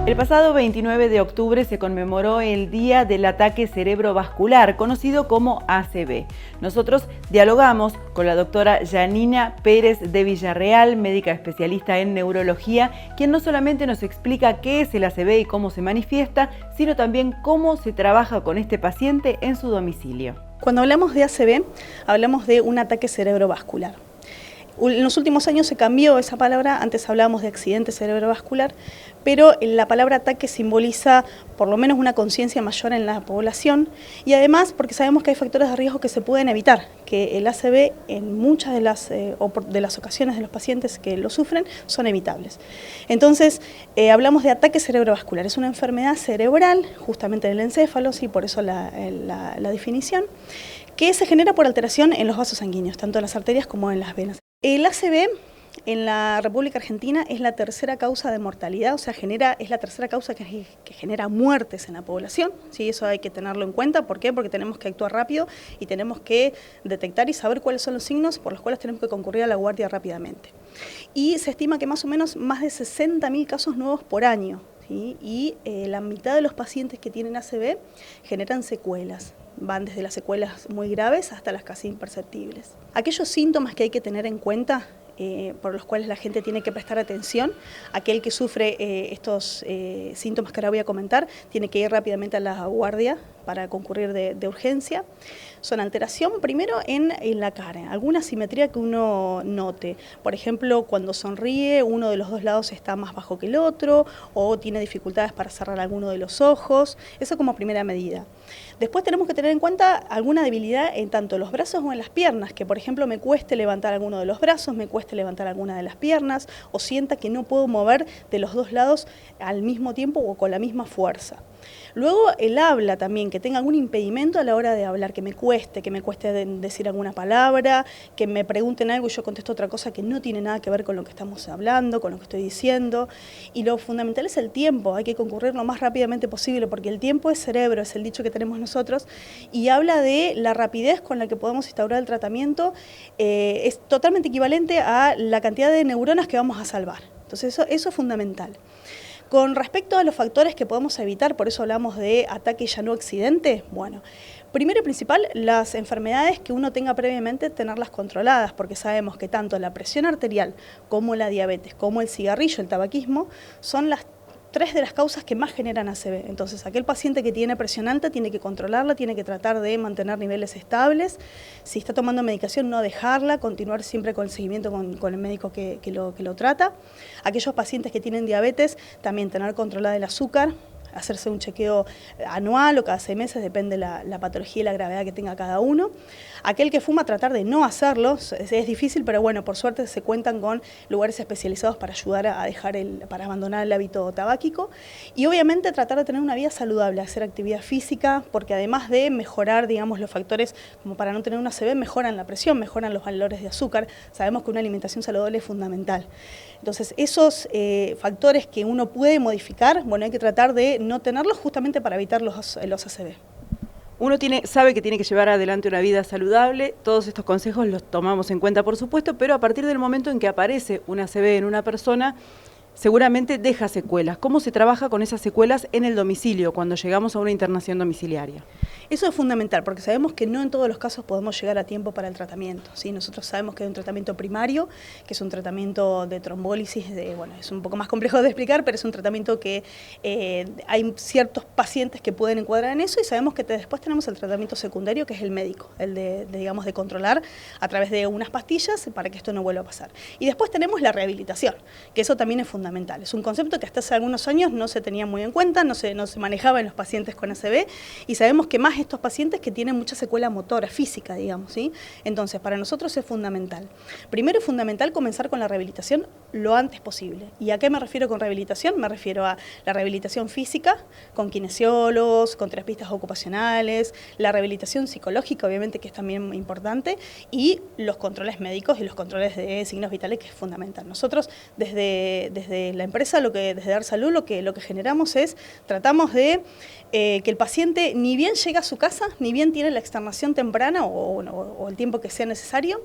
El pasado 29 de octubre se conmemoró el Día del Ataque Cerebrovascular, conocido como ACV. Nosotros dialogamos con la doctora Yanina Pérez de Villarreal, médica especialista en neurología, quien no solamente nos explica qué es el ACV y cómo se manifiesta, sino también cómo se trabaja con este paciente en su domicilio. Cuando hablamos de ACV, hablamos de un ataque cerebrovascular. En los últimos años se cambió esa palabra, antes hablábamos de accidente cerebrovascular, pero la palabra ataque simboliza por lo menos una conciencia mayor en la población y además porque sabemos que hay factores de riesgo que se pueden evitar, que el ACV en muchas de las ocasiones de los pacientes que lo sufren son evitables. Entonces hablamos de ataque cerebrovascular, es una enfermedad cerebral justamente del encéfalo, sí, por eso la definición, que se genera por alteración en los vasos sanguíneos, tanto en las arterias como en las venas. El ACV en la República Argentina es la tercera causa de mortalidad, o sea, es la tercera causa que genera muertes en la población, ¿sí? Eso hay que tenerlo en cuenta. ¿Por qué? Porque tenemos que actuar rápido y tenemos que detectar y saber cuáles son los signos por los cuales tenemos que concurrir a la guardia rápidamente. Y se estima que más o menos más de 60.000 casos nuevos por año, ¿sí? Y la mitad de los pacientes que tienen ACV generan secuelas. Van desde las secuelas muy graves hasta las casi imperceptibles. Aquellos síntomas que hay que tener en cuenta, por los cuales la gente tiene que prestar atención, aquel que sufre estos síntomas que ahora voy a comentar, tiene que ir rápidamente a la guardia para concurrir de urgencia. Son alteración primero en la cara, alguna asimetría que uno note. Por ejemplo, cuando sonríe, uno de los dos lados está más bajo que el otro o tiene dificultades para cerrar alguno de los ojos. Eso como primera medida. Después tenemos que tener en cuenta alguna debilidad en tanto los brazos o en las piernas, que por ejemplo me cueste levantar alguno de los brazos, me cueste levantar alguna de las piernas o sienta que no puedo mover de los dos lados al mismo tiempo o con la misma fuerza. Luego el habla también, que tenga algún impedimento a la hora de hablar, que me cueste decir alguna palabra, que me pregunten algo y yo contesto otra cosa que no tiene nada que ver con lo que estamos hablando, con lo que estoy diciendo. Y lo fundamental es el tiempo, hay que concurrir lo más rápidamente posible porque el tiempo es cerebro, es el dicho que tenemos nosotros, y habla de la rapidez con la que podemos instaurar el tratamiento, es totalmente equivalente a la cantidad de neuronas que vamos a salvar. Entonces eso es fundamental. Con respecto a los factores que podemos evitar, por eso hablamos de ataque y ya no accidente, bueno, primero y principal, las enfermedades que uno tenga previamente, tenerlas controladas, porque sabemos que tanto la presión arterial como la diabetes, como el cigarrillo, el tabaquismo, son las tres de las causas que más generan ACV. Entonces, aquel paciente que tiene presión alta tiene que controlarla, tiene que tratar de mantener niveles estables. Si está tomando medicación, no dejarla, continuar siempre con el seguimiento con el médico que lo trata. Aquellos pacientes que tienen diabetes, también tener controlada el azúcar, hacerse un chequeo anual o cada 6 meses, depende la patología y la gravedad que tenga cada uno. Aquel que fuma, tratar de no hacerlo, es difícil, pero bueno, por suerte se cuentan con lugares especializados para ayudar a para abandonar el hábito tabáquico. Y obviamente tratar de tener una vida saludable, hacer actividad física, porque además de mejorar, digamos, los factores como para no tener una ACV, mejoran la presión, mejoran los valores de azúcar. Sabemos que una alimentación saludable es fundamental. Entonces, esos factores que uno puede modificar, bueno, hay que tratar de no tenerlos justamente para evitar los ACV. Uno sabe que tiene que llevar adelante una vida saludable, todos estos consejos los tomamos en cuenta, por supuesto, pero a partir del momento en que aparece un ACV en una persona, seguramente deja secuelas. ¿Cómo se trabaja con esas secuelas en el domicilio, cuando llegamos a una internación domiciliaria? Eso es fundamental, porque sabemos que no en todos los casos podemos llegar a tiempo para el tratamiento, ¿sí? Nosotros sabemos que hay un tratamiento primario, que es un tratamiento de trombólisis, bueno, es un poco más complejo de explicar, pero es un tratamiento que hay ciertos pacientes que pueden encuadrar en eso, y sabemos que después tenemos el tratamiento secundario, que es el médico, el digamos, de controlar a través de unas pastillas para que esto no vuelva a pasar. Y después tenemos la rehabilitación, que eso también es fundamental. Es un concepto que hasta hace algunos años no se tenía muy en cuenta, no se manejaba en los pacientes con ACV, y sabemos que más estos pacientes que tienen mucha secuela motora, física, digamos, ¿sí? Entonces, para nosotros es fundamental. Primero es fundamental comenzar con la rehabilitación lo antes posible. ¿Y a qué me refiero con rehabilitación? Me refiero a la rehabilitación física, con kinesiólogos, con terapistas ocupacionales, la rehabilitación psicológica, obviamente, que es también importante, y los controles médicos y los controles de signos vitales, que es fundamental. Nosotros, desde la empresa, desde Dar Salud, lo que generamos es, tratamos de que el paciente ni bien llega a su casa, ni bien tiene la externación temprana o el tiempo que sea necesario,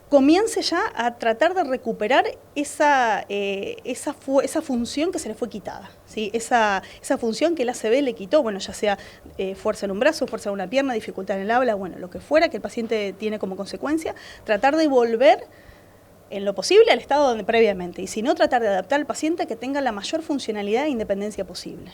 comience ya a tratar de recuperar esa función que se le fue quitada, ¿sí? Esa función que el ACV le quitó, bueno, ya sea fuerza en un brazo, fuerza en una pierna, dificultad en el habla, bueno, lo que fuera que el paciente tiene como consecuencia, tratar de volver en lo posible al estado donde previamente, y si no, tratar de adaptar al paciente a que tenga la mayor funcionalidad e independencia posible.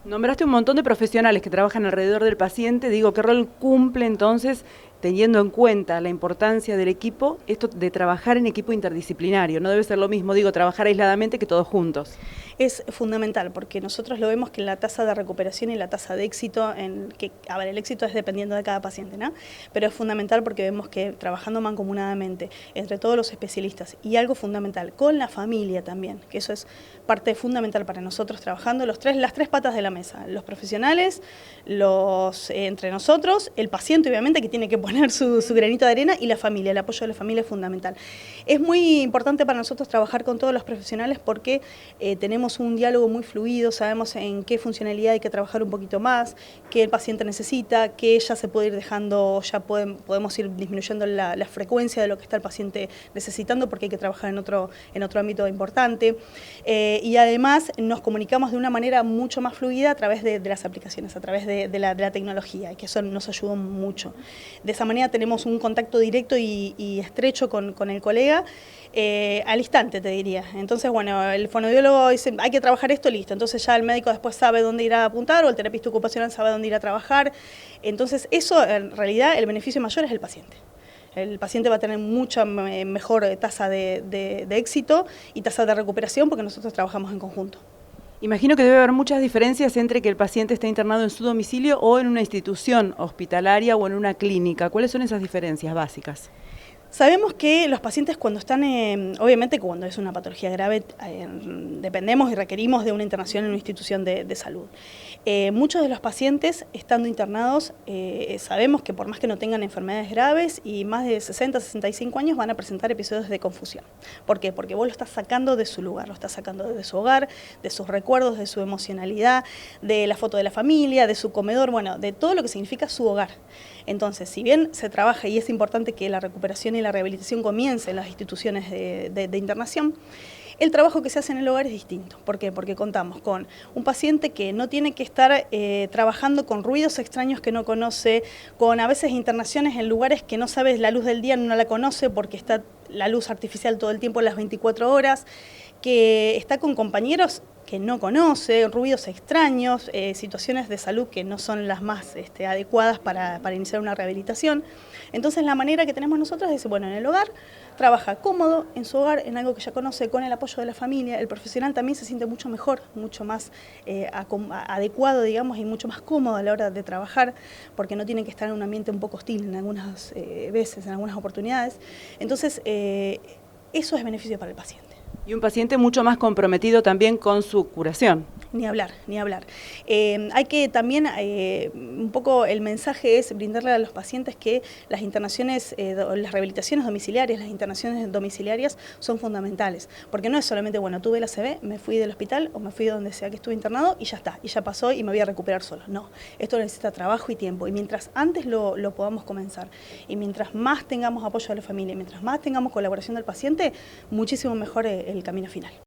Nombraste un montón de profesionales que trabajan alrededor del paciente. Digo, ¿qué rol cumple entonces, teniendo en cuenta la importancia del equipo, esto de trabajar en equipo interdisciplinario? No debe ser lo mismo, digo, trabajar aisladamente que todos juntos. Es fundamental porque nosotros lo vemos que la tasa de recuperación y la tasa de éxito, el éxito es dependiendo de cada paciente, ¿no? Pero es fundamental porque vemos que trabajando mancomunadamente entre todos los especialistas y algo fundamental, con la familia también, que eso es parte fundamental para nosotros trabajando las tres patas de la mesa, los profesionales, entre nosotros, el paciente obviamente que tiene que poner su granito de arena y la familia, el apoyo de la familia es fundamental. Es muy importante para nosotros trabajar con todos los profesionales porque tenemos un diálogo muy fluido, sabemos en qué funcionalidad hay que trabajar un poquito más, qué el paciente necesita, qué ya se puede ir dejando, ya podemos ir disminuyendo la frecuencia de lo que está el paciente necesitando porque hay que trabajar en otro ámbito importante. Y además nos comunicamos de una manera mucho más fluida a través de las aplicaciones, a través de la tecnología, y que eso nos ayudó mucho. De esa manera tenemos un contacto directo y estrecho con el colega al instante, te diría. Entonces, bueno, el fonoaudiólogo dice, hay que trabajar esto, listo. Entonces ya el médico después sabe dónde ir a apuntar o el terapista ocupacional sabe dónde ir a trabajar. Entonces eso, en realidad, el beneficio mayor es el paciente. El paciente va a tener mucha mejor tasa de éxito y tasa de recuperación porque nosotros trabajamos en conjunto. Imagino que debe haber muchas diferencias entre que el paciente esté internado en su domicilio o en una institución hospitalaria o en una clínica. ¿Cuáles son esas diferencias básicas? Sabemos que los pacientes cuando están, obviamente cuando es una patología grave, dependemos y requerimos de una internación en una institución de salud. Muchos de los pacientes estando internados, sabemos que por más que no tengan enfermedades graves y más de 60, 65 años van a presentar episodios de confusión. ¿Por qué? Porque vos lo estás sacando de su lugar, lo estás sacando de su hogar, de sus recuerdos, de su emocionalidad, de la foto de la familia, de su comedor, bueno, de todo lo que significa su hogar. Entonces, si bien se trabaja y es importante que la recuperación y la rehabilitación comience en las instituciones de internación, el trabajo que se hace en el hogar es distinto. ¿Por qué? Porque contamos con un paciente que no tiene que estar trabajando con ruidos extraños que no conoce, con a veces internaciones en lugares que no sabes, la luz del día no la conoce porque está la luz artificial todo el tiempo, las 24 horas, que está con compañeros que no conoce, ruidos extraños, situaciones de salud que no son las más adecuadas para iniciar una rehabilitación. Entonces la manera que tenemos nosotros es, bueno, en el hogar, trabaja cómodo en su hogar, en algo que ya conoce, con el apoyo de la familia. El profesional también se siente mucho mejor, mucho más adecuado, digamos, y mucho más cómodo a la hora de trabajar, porque no tiene que estar en un ambiente un poco hostil en algunas veces, en algunas oportunidades. Entonces, eso es beneficio para el paciente. Y un paciente mucho más comprometido también con su curación. Ni hablar, ni hablar. Hay que también, un poco el mensaje es brindarle a los pacientes que las internaciones, las rehabilitaciones domiciliarias, las internaciones domiciliarias son fundamentales. Porque no es solamente, bueno, tuve el ACV, me fui del hospital o me fui de donde sea que estuve internado y ya está, y ya pasó y me voy a recuperar solo. No, esto necesita trabajo y tiempo. Y mientras antes lo podamos comenzar y mientras más tengamos apoyo de la familia, mientras más tengamos colaboración del paciente, muchísimo mejor el camino final.